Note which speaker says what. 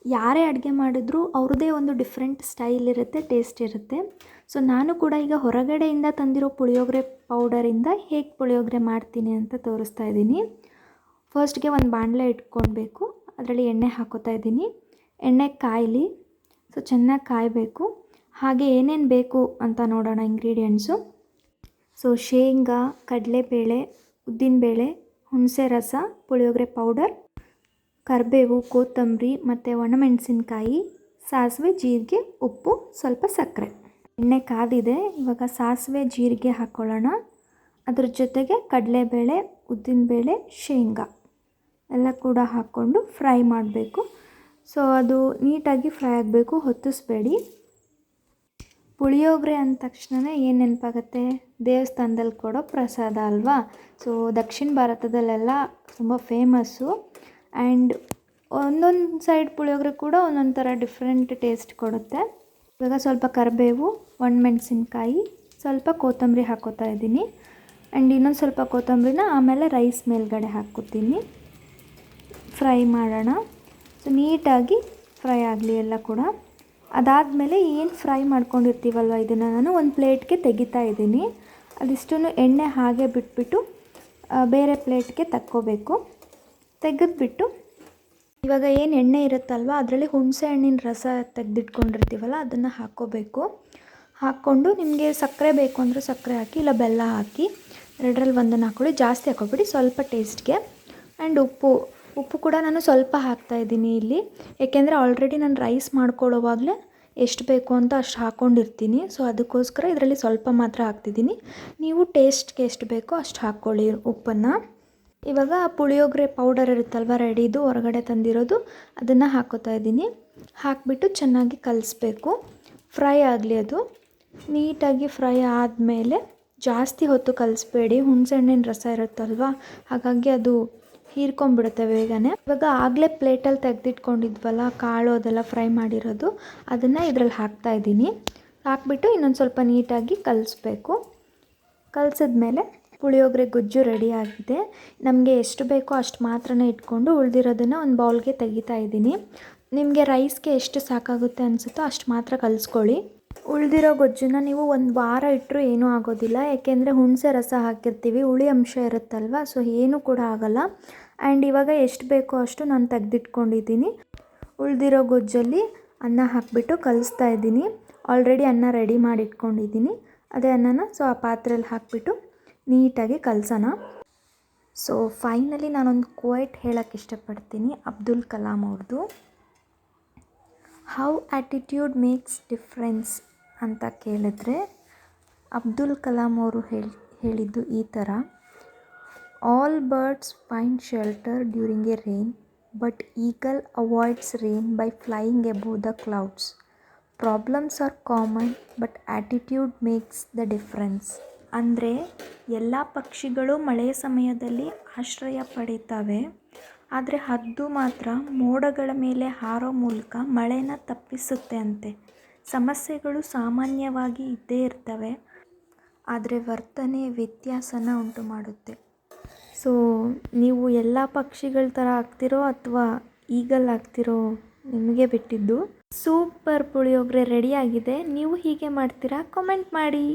Speaker 1: ಯಾರೇ ಅಡುಗೆ ಮಾಡಿದ್ರೂ ಅವ್ರದ್ದೇ ಒಂದು ಡಿಫ್ರೆಂಟ್ ಸ್ಟೈಲ್ ಇರುತ್ತೆ, ಟೇಸ್ಟ್ ಇರುತ್ತೆ. ಸೊ ನಾನು ಕೂಡ ಈಗ ಹೊರಗಡೆಯಿಂದ ತಂದಿರೋ ಪುಳಿಯೋಗರೆ ಪೌಡರಿಂದ ಹೇಗೆ ಪುಳಿಯೋಗರೆ ಮಾಡ್ತೀನಿ ಅಂತ ತೋರಿಸ್ತಾ ಇದ್ದೀನಿ. ಫಸ್ಟ್ಗೆ ಒಂದು ಬಾಣಲೆ ಇಟ್ಕೊಳ್ಬೇಕು, ಅದರಲ್ಲಿ ಎಣ್ಣೆ ಹಾಕೋತಾ ಇದ್ದೀನಿ. ಎಣ್ಣೆ ಕಾಯಲಿ, ಸೊ ಚೆನ್ನಾಗಿ ಕಾಯಬೇಕು. ಹಾಗೆ ಏನೇನು ಬೇಕು ಅಂತ ನೋಡೋಣ ಇಂಗ್ರೀಡಿಯೆಂಟ್ಸು. ಸೊ ಶೇಂಗಾ, ಕಡಲೆಬೇಳೆ, ಉದ್ದಿನಬೇಳೆ, ಹುಣಸೆ ರಸ, ಪುಳಿಯೋಗರೆ ಪೌಡರ್, ಕರಿಬೇವು, ಕೊತ್ತಂಬರಿ ಮತ್ತು ಒಣಮೆಣಸಿನ್ಕಾಯಿ, ಸಾಸಿವೆ, ಜೀರಿಗೆ, ಉಪ್ಪು, ಸ್ವಲ್ಪ ಸಕ್ಕರೆ. ಎಣ್ಣೆ ಕಾದಿದೆ, ಇವಾಗ ಸಾಸಿವೆ ಜೀರಿಗೆ ಹಾಕ್ಕೊಳ್ಳೋಣ. ಅದ್ರ ಜೊತೆಗೆ ಕಡಲೆಬೇಳೆ, ಉದ್ದಿನಬೇಳೆ, ಶೇಂಗಾ ಎಲ್ಲ ಕೂಡ ಹಾಕ್ಕೊಂಡು ಫ್ರೈ ಮಾಡಬೇಕು. ಸೊ ಅದು ನೀಟಾಗಿ ಫ್ರೈ ಆಗಬೇಕು, ಹೊತ್ತಿಸ್ಬೇಡಿ. ಪುಳಿಯೋಗರೆ ಅಂದ ತಕ್ಷಣ ಏನು ನೆನಪಾಗುತ್ತೆ? ದೇವಸ್ಥಾನದಲ್ಲಿ ಕೊಡೋ ಪ್ರಸಾದ ಅಲ್ವಾ. ಸೊ ದಕ್ಷಿಣ ಭಾರತದಲ್ಲೆಲ್ಲ ತುಂಬ ಫೇಮಸ್ಸು. ಆ್ಯಂಡ್ ಒಂದೊಂದು ಸೈಡ್ ಪುಳಿಯೋಗರೆ ಕೂಡ ಒಂದೊಂದು ಥರ ಡಿಫ್ರೆಂಟ್ ಟೇಸ್ಟ್ ಕೊಡುತ್ತೆ. ಇವಾಗ ಸ್ವಲ್ಪ ಕರಿಬೇವು, ಒಣಮೆಣಸಿನ್ಕಾಯಿ, ಸ್ವಲ್ಪ ಕೊತ್ತಂಬರಿ ಹಾಕ್ಕೋತಾ ಇದ್ದೀನಿ. ಆ್ಯಂಡ್ ಇನ್ನೊಂದು ಸ್ವಲ್ಪ ಕೊತ್ತಂಬರಿನ ಆಮೇಲೆ ರೈಸ್ ಮೇಲ್ಗಡೆ ಹಾಕ್ಕೋತೀನಿ. ಫ್ರೈ ಮಾಡೋಣ. ಸೊ ನೀಟಾಗಿ ಫ್ರೈ ಆಗಲಿ ಎಲ್ಲ ಕೂಡ. ಅದಾದಮೇಲೆ ಏನು ಫ್ರೈ ಮಾಡ್ಕೊಂಡಿರ್ತೀವಲ್ವ, ಇದನ್ನು ನಾನು ಒಂದು ಪ್ಲೇಟ್ಗೆ ತೆಗಿತಾ ಇದ್ದೀನಿ. ಅದಿಷ್ಟನ್ನು ಎಣ್ಣೆ ಹಾಗೆ ಬಿಟ್ಬಿಟ್ಟು ಬೇರೆ ಪ್ಲೇಟ್ಗೆ ತಕ್ಕೋಬೇಕು. ತೆಗೆದ್ಬಿಟ್ಟು ಇವಾಗ ಏನು ಎಣ್ಣೆ ಇರುತ್ತಲ್ವ ಅದರಲ್ಲಿ ಹುಣಸೆ ಹಣ್ಣಿನ ರಸ ತೆಗೆದಿಟ್ಕೊಂಡಿರ್ತೀವಲ್ಲ ಅದನ್ನು ಹಾಕ್ಕೋಬೇಕು. ಹಾಕ್ಕೊಂಡು ನಿಮಗೆ ಸಕ್ಕರೆ ಬೇಕು ಅಂದರೆ ಸಕ್ಕರೆ ಹಾಕಿ, ಇಲ್ಲ ಬೆಲ್ಲ ಹಾಕಿ, ಎರಡರಲ್ಲಿ ಒಂದನ್ನು ಹಾಕ್ಕೊಳ್ಳಿ. ಜಾಸ್ತಿ ಹಾಕ್ಕೊಬೇಡಿ, ಸ್ವಲ್ಪ ಟೇಸ್ಟ್ಗೆ. ಆ್ಯಂಡ್ ಉಪ್ಪು ಕೂಡ ನಾನು ಸ್ವಲ್ಪ ಹಾಕ್ತಾಯಿದ್ದೀನಿ ಇಲ್ಲಿ, ಏಕೆಂದರೆ ಆಲ್ರೆಡಿ ನಾನು ರೈಸ್ ಮಾಡ್ಕೊಳ್ಳೋವಾಗಲೇ ಎಷ್ಟು ಬೇಕು ಅಂತ ಅಷ್ಟು ಹಾಕ್ಕೊಂಡಿರ್ತೀನಿ. ಸೊ ಅದಕ್ಕೋಸ್ಕರ ಇದರಲ್ಲಿ ಸ್ವಲ್ಪ ಮಾತ್ರ ಹಾಕ್ತಿದ್ದೀನಿ. ನೀವು ಟೇಸ್ಟ್ಗೆ ಎಷ್ಟು ಬೇಕೋ ಅಷ್ಟು ಹಾಕ್ಕೊಳ್ಳಿ ಉಪ್ಪನ್ನು. ಇವಾಗ ಪುಳಿಯೋಗರೆ ಪೌಡರ್ ಇರುತ್ತಲ್ವ ರೆಡಿದು, ಹೊರಗಡೆ ತಂದಿರೋದು, ಅದನ್ನು ಹಾಕ್ಕೋತಾ ಇದ್ದೀನಿ. ಹಾಕಿಬಿಟ್ಟು ಚೆನ್ನಾಗಿ ಕಲಿಸ್ಬೇಕು. ಫ್ರೈ ಆಗಲಿ ಅದು. ನೀಟಾಗಿ ಫ್ರೈ ಆದಮೇಲೆ ಜಾಸ್ತಿ ಹೊತ್ತು ಕಲಿಸ್ಬೇಡಿ, ಹುಣಸೆಹಣ್ಣಿನ ರಸ ಇರುತ್ತಲ್ವ, ಹಾಗಾಗಿ ಅದು ಹೀರ್ಕೊಂಡ್ಬಿಡುತ್ತೆ ಬೇಗನೆ. ಇವಾಗ ಆಗಲೇ ಪ್ಲೇಟಲ್ಲಿ ತೆಗೆದಿಟ್ಕೊಂಡಿದ್ವಲ್ಲ ಕಾಳು, ಅದೆಲ್ಲ ಫ್ರೈ ಮಾಡಿರೋದು, ಅದನ್ನು ಇದರಲ್ಲಿ ಹಾಕ್ತಾಯಿದ್ದೀನಿ. ಹಾಕ್ಬಿಟ್ಟು ಇನ್ನೊಂದು ಸ್ವಲ್ಪ ನೀಟಾಗಿ ಕಲಿಸ್ಬೇಕು. ಕಲಿಸಿದ್ಮೇಲೆ ಪುಳಿಯೋಗರೆ ಗೊಜ್ಜು ರೆಡಿ ಆಗಿದೆ. ನಮಗೆ ಎಷ್ಟು ಬೇಕೋ ಅಷ್ಟು ಮಾತ್ರನೇ ಇಟ್ಕೊಂಡು ಉಳಿದಿರೋದನ್ನು ಒಂದು ಬೌಲ್ಗೆ ತೆಗಿತಾ ಇದ್ದೀನಿ. ನಿಮಗೆ ರೈಸ್ಗೆ ಎಷ್ಟು ಸಾಕಾಗುತ್ತೆ ಅನಿಸುತ್ತೋ ಅಷ್ಟು ಮಾತ್ರ ಕಲಿಸ್ಕೊಳ್ಳಿ. ಉಳಿದಿರೋ ಗೊಜ್ಜನ್ನು ನೀವು ಒಂದು ವಾರ ಇಟ್ಟರೂ ಏನೂ ಆಗೋದಿಲ್ಲ, ಏಕೆಂದರೆ ಹುಣಸೆ ರಸ ಹಾಕಿರ್ತೀವಿ, ಹುಳಿ ಅಂಶ ಇರುತ್ತಲ್ವ, ಸೊ ಏನೂ ಕೂಡ ಆಗೋಲ್ಲ. ಆ್ಯಂಡ್ ಇವಾಗ ಎಷ್ಟು ಬೇಕೋ ಅಷ್ಟು ನಾನು ತೆಗೆದಿಟ್ಕೊಂಡಿದ್ದೀನಿ. ಉಳಿದಿರೋ ಗೊಜ್ಜಲ್ಲಿ ಅನ್ನ ಹಾಕಿಬಿಟ್ಟು ಕಲಿಸ್ತಾ ಇದ್ದೀನಿ. ಆಲ್ರೆಡಿ ಅನ್ನ ರೆಡಿ ಮಾಡಿ ಇಟ್ಕೊಂಡಿದ್ದೀನಿ. ಅದೇ ಅನ್ನನ ಸೊ ಆ ಪಾತ್ರೆಯಲ್ಲಿ ಹಾಕಿಬಿಟ್ಟು ನೀಟಾಗಿ ಕಲಸೋಣ. ಸೊ ಫೈನಲಿ ನಾನೊಂದು ಕ್ವೋಟ್ ಹೇಳೋಕ್ಕೆ ಇಷ್ಟಪಡ್ತೀನಿ, ಅಬ್ದುಲ್ ಕಲಾಂ ಅವ್ರದ್ದು. ಹೌ ಆ್ಯಟಿಟ್ಯೂಡ್ ಮೇಕ್ಸ್ ಡಿಫ್ರೆನ್ಸ್ ಅಂತ ಕೇಳಿದ್ರೆ ಅಬ್ದುಲ್ ಕಲಾಂ ಅವರು ಹೇಳಿದ್ದು ಈ ಥರ: all birds find shelter during A rain, but eagle avoids rain by flying above the clouds. Problems R common but attitude makes the difference. ಅಂದರೆ ಎಲ್ಲ ಪಕ್ಷಿಗಳು ಮಳೆಯ ಸಮಯದಲ್ಲಿ ಆಶ್ರಯ ಪಡೀತವೆ, ಆದರೆ ಹದ್ದು ಮಾತ್ರ ಮೋಡಗಳ ಮೇಲೆ ಹಾರೋ ಮೂಲಕ ಮಳೆನ ತಪ್ಪಿಸುತ್ತೆ ಅಂತೆ. ಸಮಸ್ಯೆಗಳು ಸಾಮಾನ್ಯವಾಗಿ ಇದ್ದೇ ಇರ್ತವೆ, ಆದರೆ ವರ್ತನೆ ವ್ಯತ್ಯಾಸನ ಉಂಟು ಮಾಡುತ್ತೆ. ಸೊ ನೀವು ಎಲ್ಲ ಪಕ್ಷಿಗಳ ಥರ ಆಗ್ತಿರೋ ಅಥವಾ ಈಗಲ್ ಆಗ್ತಿರೋ ನಿಮಗೆ ಬಿಟ್ಟಿದ್ದು. ಸೂಪರ್ ಪುಳಿಯೋಗರೆ ರೆಡಿಯಾಗಿದೆ. ನೀವು ಹೀಗೆ ಮಾಡ್ತೀರಾ? ಕಾಮೆಂಟ್ ಮಾಡಿ.